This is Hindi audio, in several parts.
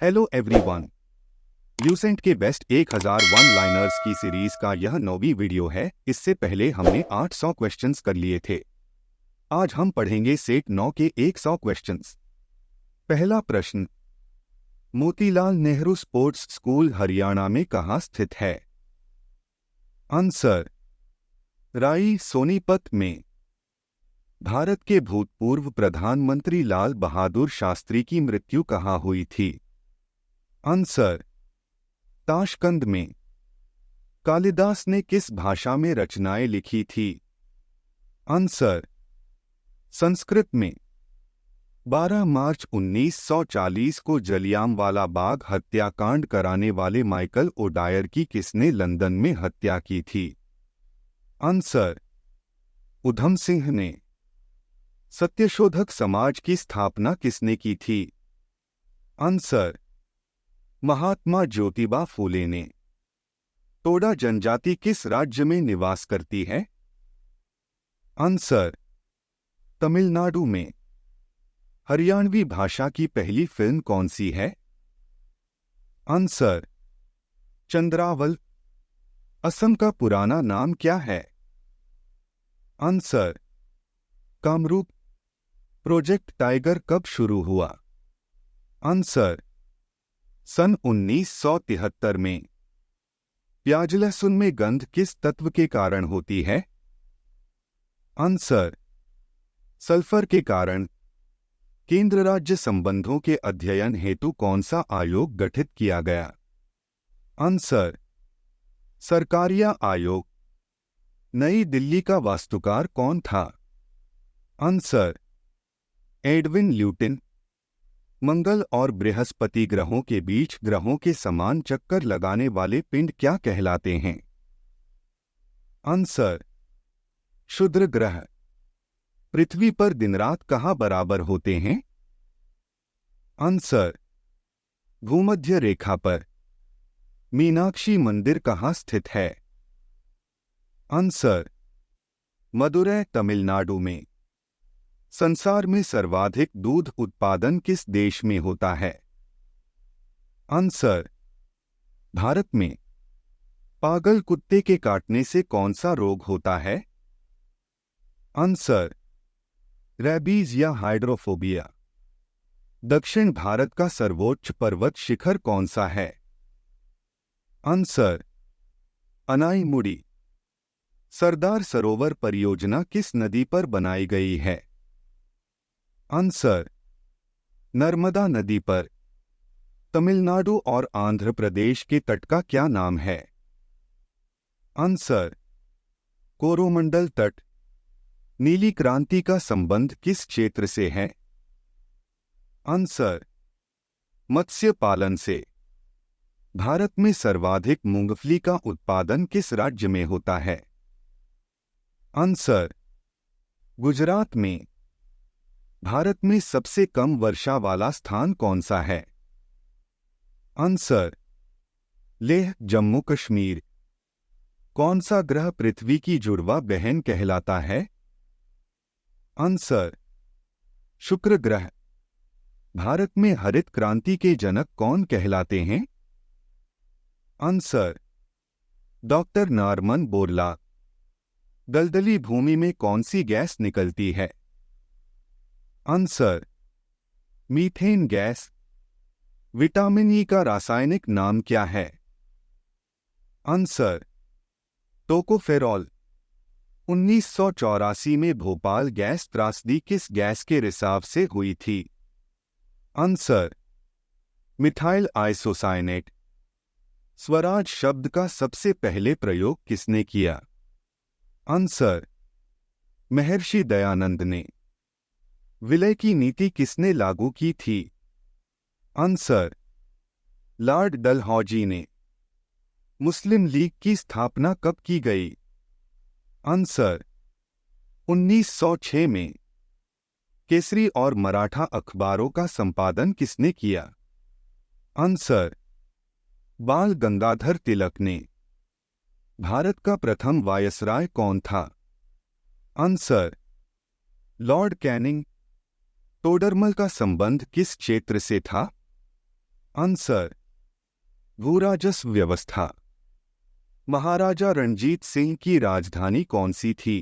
Hello everyone. ल्यूसेंट के बेस्ट 1000 वन लाइनर्स की सीरीज का यह 9वीं वीडियो है। इससे पहले हमने 800 क्वेश्चंस कर लिए थे। आज हम पढ़ेंगे सेट 9 के 100 क्वेश्चंस। पहला प्रश्न, मोतीलाल नेहरू स्पोर्ट्स स्कूल हरियाणा में कहाँ स्थित है? आंसर, राई सोनीपत में। भारत के भूतपूर्व प्रधानमंत्री लाल बहादुर शास्त्री की मृत्यु कहाँ हुई थी? आंसर, ताशकंद में। कालिदास ने किस भाषा में रचनाएं लिखी थी? आंसर, संस्कृत में। 12 मार्च 1940 को जलियांवाला बाग हत्याकांड कराने वाले माइकल ओडायर की किसने लंदन में हत्या की थी? आंसर, उधम सिंह ने। सत्यशोधक समाज की स्थापना किसने की थी? आंसर, महात्मा ज्योतिबा फूले ने। टोडा जनजाति किस राज्य में निवास करती है? आंसर, तमिलनाडु में। हरियाणवी भाषा की पहली फिल्म कौन सी है? आंसर, चंद्रावल। असम का पुराना नाम क्या है? आंसर, कामरूप। प्रोजेक्ट टाइगर कब शुरू हुआ? आंसर, सन 1973 में। प्याज लहसुन में गंध किस तत्व के कारण होती है? आंसर, सल्फर के कारण। केंद्र राज्य संबंधों के अध्ययन हेतु कौन सा आयोग गठित किया गया? आंसर, सरकारिया आयोग। नई दिल्ली का वास्तुकार कौन था? Answer, Edwin lutein. मंगल और बृहस्पति ग्रहों के बीच ग्रहों के समान चक्कर लगाने वाले पिंड क्या कहलाते हैं? आंसर, क्षुद्र ग्रह। पृथ्वी पर दिन रात कहाँ बराबर होते हैं? आंसर, भूमध्य रेखा पर। मीनाक्षी मंदिर कहाँ स्थित है? आंसर, मदुरै तमिलनाडु में। संसार में सर्वाधिक दूध उत्पादन किस देश में होता है? आंसर, भारत में। पागल कुत्ते के काटने से कौन सा रोग होता है? आंसर, रेबीज या हाइड्रोफोबिया। दक्षिण भारत का सर्वोच्च पर्वत शिखर कौन सा है? आंसर, अनाईमुड़ी। सरदार सरोवर परियोजना किस नदी पर बनाई गई है? आंसर, नर्मदा नदी पर। तमिलनाडु और आंध्र प्रदेश के तट का क्या नाम है? आंसर, कोरोमंडल तट। नीली क्रांति का संबंध किस क्षेत्र से है? आंसर, मत्स्य पालन से। भारत में सर्वाधिक मूंगफली का उत्पादन किस राज्य में होता है? आंसर, गुजरात में। भारत में सबसे कम वर्षा वाला स्थान कौन सा है? आंसर, लेह जम्मू कश्मीर। कौन सा ग्रह पृथ्वी की जुड़वा बहन कहलाता है? आंसर, शुक्र ग्रह। भारत में हरित क्रांति के जनक कौन कहलाते हैं? Answer, doctor Norman Borlaug. दलदली भूमि में कौन सी गैस निकलती है? Answer, methane gas. Vitamin E का रासायनिक नाम क्या है? Answer, tocopherol. 1984 में भोपाल गैस त्रासदी किस गैस के रिसाव से हुई थी? Answer, methyl isocyanate. स्वराज शब्द का सबसे पहले प्रयोग किसने किया? आंसर, महर्षि दयानंद ने। विलय की नीति किसने लागू की थी? आंसर, लॉर्ड डलहौजी ने। मुस्लिम लीग की स्थापना कब की गई? आंसर, 1906 में। केसरी और मराठा अखबारों का संपादन किसने किया? आंसर, बाल गंगाधर तिलक ने। भारत का प्रथम वायसराय कौन था? Answer, Lord Canning. टोडरमल का संबंध किस क्षेत्र से था? आंसर, भूराजस्व व्यवस्था। महाराजा रणजीत सिंह की राजधानी कौन सी थी?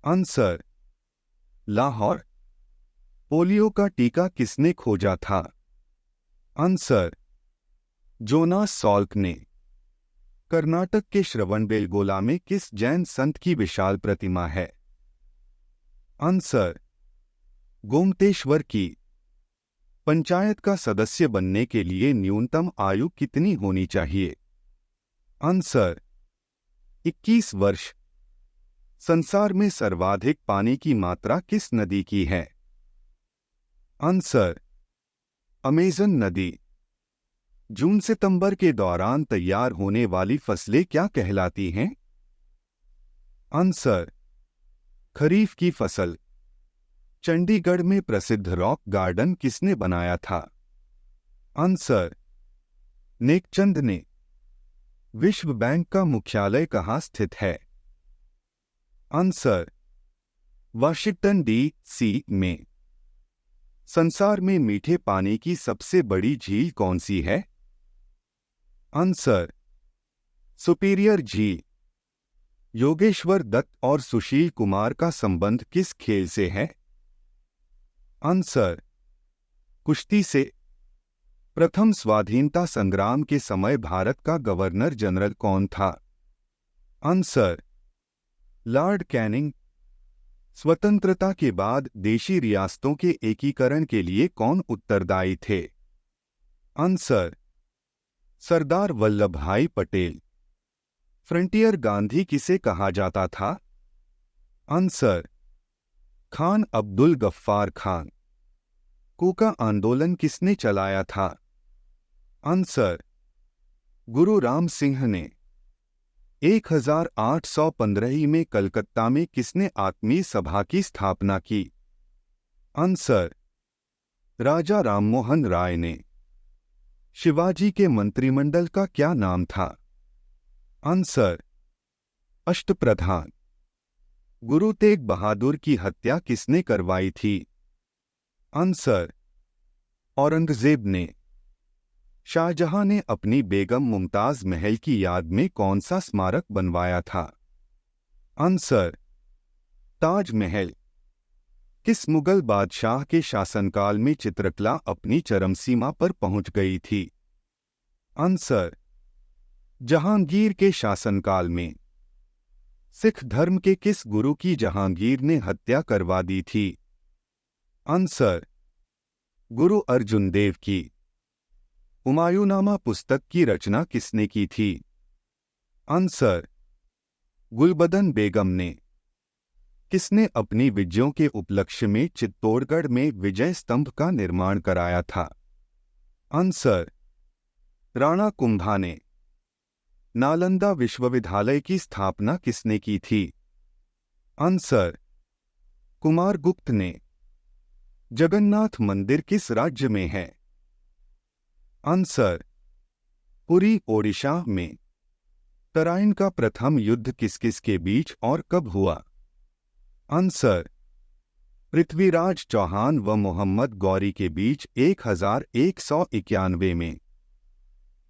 आंसर, लाहौर। पोलियो का टीका किसने खोजा था? आंसर, जोनास सॉल्क ने। कर्नाटक के श्रवणबेलगोला में किस जैन संत की विशाल प्रतिमा है? आंसर, गोमतेश्वर की। पंचायत का सदस्य बनने के लिए न्यूनतम आयु कितनी होनी चाहिए? आंसर, 21 वर्ष। संसार में सर्वाधिक पानी की मात्रा किस नदी की है? आंसर, अमेज़न नदी। जून सितंबर के दौरान तैयार होने वाली फसलें क्या कहलाती हैं? आंसर, खरीफ की फसल। चंडीगढ़ में प्रसिद्ध रॉक गार्डन किसने बनाया था? आंसर, नेकचंद ने। विश्व बैंक का मुख्यालय कहाँ स्थित है? Answer, Washington DC. में। संसार में मीठे पानी की सबसे बड़ी झील कौन सी है? आंसर, सुपीरियर झील। योगेश्वर दत्त और सुशील कुमार का संबंध किस खेल से है? आंसर, कुश्ती से। प्रथम स्वाधीनता संग्राम के समय भारत का गवर्नर जनरल कौन था? Answer, Lord Canning. स्वतंत्रता के बाद देशी रियासतों के एकीकरण के लिए कौन उत्तरदायी थे? आंसर, सरदार वल्लभ भाई पटेल। फ्रंटियर गांधी किसे कहा जाता था? आंसर, खान अब्दुल गफ्फार खान। कूका आंदोलन किसने चलाया था? आंसर, गुरु राम सिंह ने। 1815 में कलकत्ता में किसने आत्मीय सभा की स्थापना की? आंसर, राजा राममोहन राय ने। शिवाजी के मंत्रिमंडल का क्या नाम था? आंसर, अष्टप्रधान। गुरु तेग बहादुर की हत्या किसने करवाई थी? आंसर, औरंगजेब ने। शाहजहां ने अपनी बेगम मुमताज महल की याद में कौन सा स्मारक बनवाया था? आंसर, ताज महल। किस मुगल बादशाह के शासनकाल में चित्रकला अपनी चरम सीमा पर पहुंच गई थी? आंसर, जहांगीर के शासनकाल में। सिख धर्म के किस गुरु की जहांगीर ने हत्या करवा दी थी? आंसर, गुरु अर्जुन देव की। हुमायूंनामा पुस्तक की रचना किसने की थी? आंसर, गुलबदन बेगम ने। किसने अपनी विजयों के उपलक्ष्य में चित्तौड़गढ़ में विजय स्तंभ का निर्माण कराया था? आंसर, राणा कुंभा ने। नालंदा विश्वविद्यालय की स्थापना किसने की थी? आंसर, कुमारगुप्त ने। जगन्नाथ मंदिर किस राज्य में है? आंसर, पुरी ओडिशा में। तराइन का प्रथम युद्ध किस किस के बीच और कब हुआ? आंसर, पृथ्वीराज चौहान व मोहम्मद गौरी के बीच 1191 में।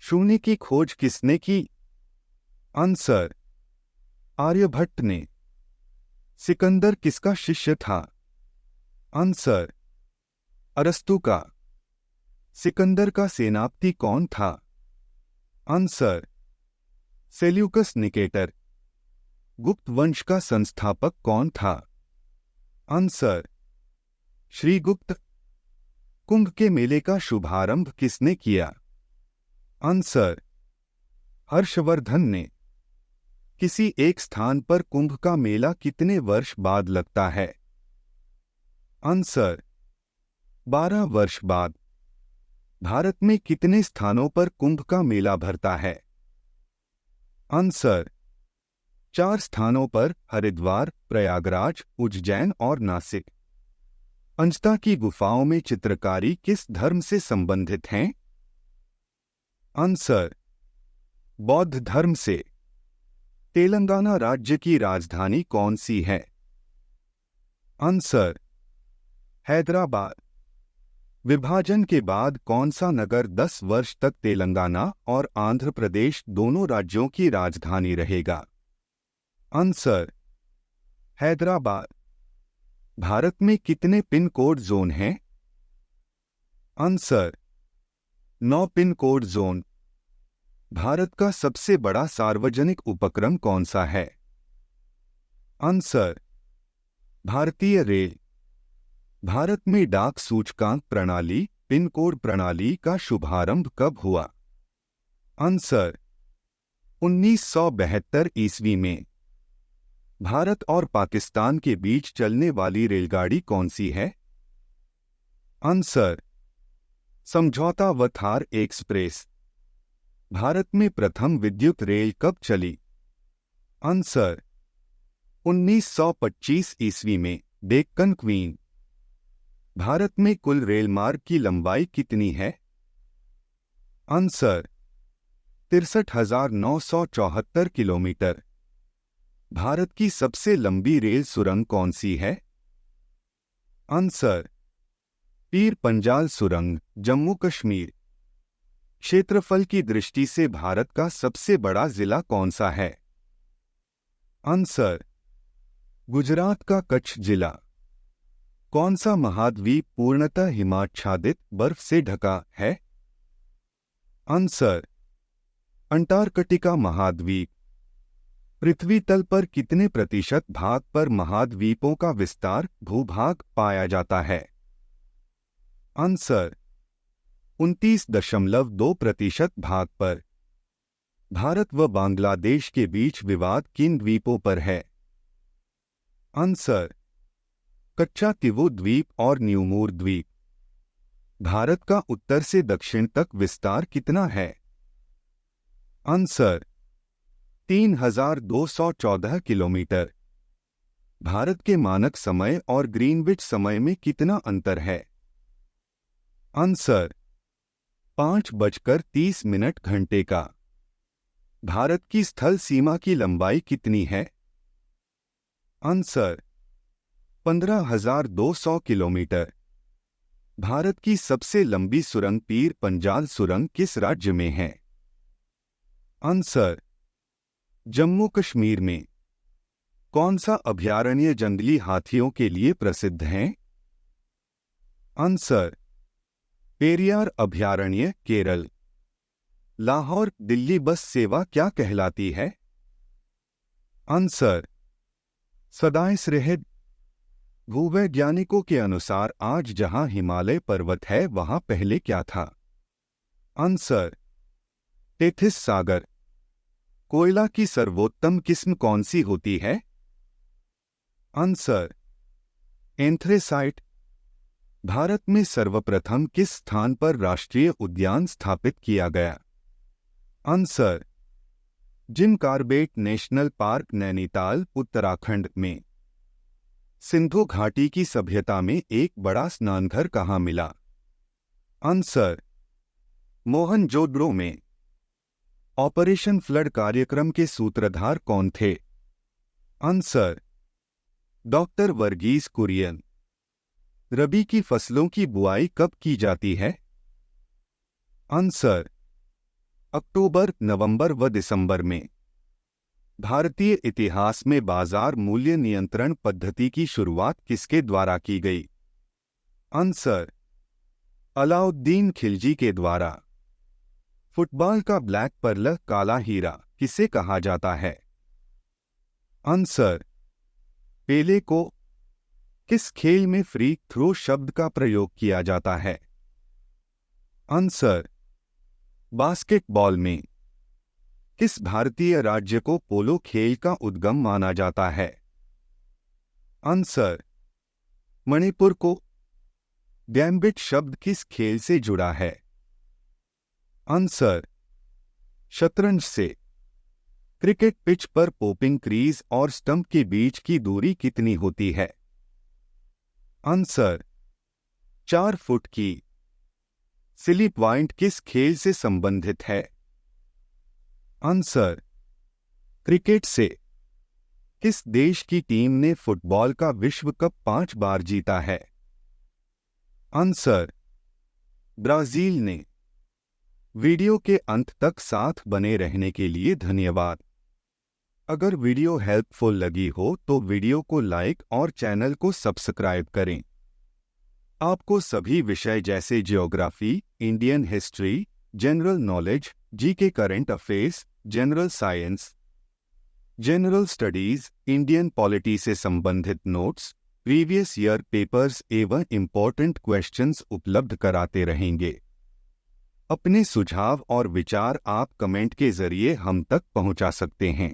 शून्य की खोज किसने की? आंसर, आर्यभट्ट ने। सिकंदर किसका शिष्य था? आंसर, अरस्तु का। सिकंदर का सेनापति कौन था? Answer, Seleucus Nicator. गुप्त वंश का संस्थापक कौन था? आंसर, श्रीगुप्त। कुंभ के मेले का शुभारंभ किसने किया? आंसर, हर्षवर्धन ने। किसी एक स्थान पर कुंभ का मेला कितने वर्ष बाद लगता है? आंसर, 12 वर्ष बाद। भारत में कितने स्थानों पर कुंभ का मेला भरता है? आंसर, 4 स्थानों पर, हरिद्वार, प्रयागराज, उज्जैन और नासिक। अंजता की गुफाओं में चित्रकारी किस धर्म से संबंधित हैं? आंसर, बौद्ध धर्म से। तेलंगाना राज्य की राजधानी कौन सी है? आंसर, हैदराबाद। विभाजन के बाद कौन सा नगर 10 वर्ष तक तेलंगाना और आंध्र प्रदेश दोनों राज्यों की राजधानी रहेगा? आंसर, हैदराबाद। भारत में कितने पिन कोड जोन हैं? Answer, 9 pin code zone. Bharat का सबसे बड़ा सार्वजनिक उपक्रम कौन सा है? आंसर, भारतीय रेल। भारत में डाक सूचकांक प्रणाली पिन कोड प्रणाली का शुभारंभ कब हुआ? आंसर, 1972 ईस्वी में। भारत और पाकिस्तान के बीच चलने वाली रेलगाड़ी कौन सी है? आंसर, समझौता व थार एक्सप्रेस। भारत में प्रथम विद्युत रेल कब चली? आंसर, 1925 ईस्वी में, डेक्कन क्वीन। भारत में कुल रेलमार्ग की लंबाई कितनी है? Answer, 63,974 kilometre. भारत की सबसे लंबी रेल सुरंग कौन सी है? आंसर, पीर पंजाल सुरंग, जम्मू कश्मीर। क्षेत्रफल की दृष्टि से भारत का सबसे बड़ा जिला कौन सा है? आंसर, गुजरात का कच्छ जिला। कौन सा महाद्वीप पूर्णतः हिमाच्छादित बर्फ से ढका है? आंसर, अंटार्कटिका महाद्वीप। पृथ्वी तल पर कितने प्रतिशत भाग पर महाद्वीपों का विस्तार भूभाग पाया जाता है? आंसर, 29.2% भाग पर। भारत व बांग्लादेश के बीच विवाद किन द्वीपों पर है? आंसर, कच्चा तिवु द्वीप और न्यूमूर द्वीप। भारत का उत्तर से दक्षिण तक विस्तार कितना है? Answer, 3,214 kilometre. भारत के मानक समय और ग्रीनविच समय में कितना अंतर है? आंसर, 5:30 घंटे का। भारत की स्थल सीमा की लंबाई कितनी है? Answer, 15,200 kilometre. भारत की सबसे लंबी सुरंग पीर पंजाल सुरंग किस राज्य में है? आंसर, जम्मू कश्मीर में। कौन सा अभयारण्य जंगली हाथियों के लिए प्रसिद्ध है? आंसर, पेरियार अभयारण्य, केरल। लाहौर दिल्ली बस सेवा क्या कहलाती है? आंसर, सदाए सरहद। भूवैज्ञानिकों के अनुसार आज जहां हिमालय पर्वत है वहां पहले क्या था? आंसर, टेथिस सागर। कोयला की सर्वोत्तम किस्म कौन सी होती है? Answer, anthracite. भारत में सर्वप्रथम किस स्थान पर राष्ट्रीय उद्यान स्थापित किया गया? Answer, Jim Corbett national park, Nainital, Uttarakhand में। सिंधु घाटी की सभ्यता में एक बड़ा स्नानघर कहाँ मिला? आंसर, मोहनजोदड़ो में। ऑपरेशन फ्लड कार्यक्रम के सूत्रधार कौन थे? Answer, doctor Verghese Kurien. रबी की फसलों की बुआई कब की जाती है? आंसर, अक्टूबर, नवंबर व दिसंबर में। भारतीय इतिहास में बाजार मूल्य नियंत्रण पद्धति की शुरुआत किसके द्वारा की गई? आंसर, अलाउद्दीन खिलजी के द्वारा। फुटबॉल का ब्लैक पर्ल, काला हीरा किसे कहा जाता है? आंसर, पेले को। किस खेल में फ्री थ्रो शब्द का प्रयोग किया जाता है? आंसर, बास्केटबॉल में। किस भारतीय राज्य को पोलो खेल का उद्गम माना जाता है? आंसर, मणिपुर को। गैम्बिट शब्द किस खेल से जुड़ा है? आंसर, शतरंज से। क्रिकेट पिच पर पोपिंग क्रीज और स्टंप के बीच की दूरी कितनी होती है? आंसर, 4 फुट की। सिली पॉइंट किस खेल से संबंधित है? आंसर, क्रिकेट से। किस देश की टीम ने फुटबॉल का विश्व कप 5 बार जीता है? आंसर, ब्राजील ने। वीडियो के अंत तक साथ बने रहने के लिए धन्यवाद। अगर वीडियो हेल्पफुल लगी हो तो वीडियो को लाइक और चैनल को सब्सक्राइब करें। आपको सभी विषय जैसे geography, Indian history, general knowledge, GK, current affairs, general science, general studies, Indian polity से संबंधित नोट्स, प्रीवियस ईयर पेपर्स एवं इम्पोर्टेंट क्वेश्चंस उपलब्ध कराते रहेंगे। अपने सुझाव और विचार आप कमेंट के जरिए हम तक पहुंचा सकते हैं।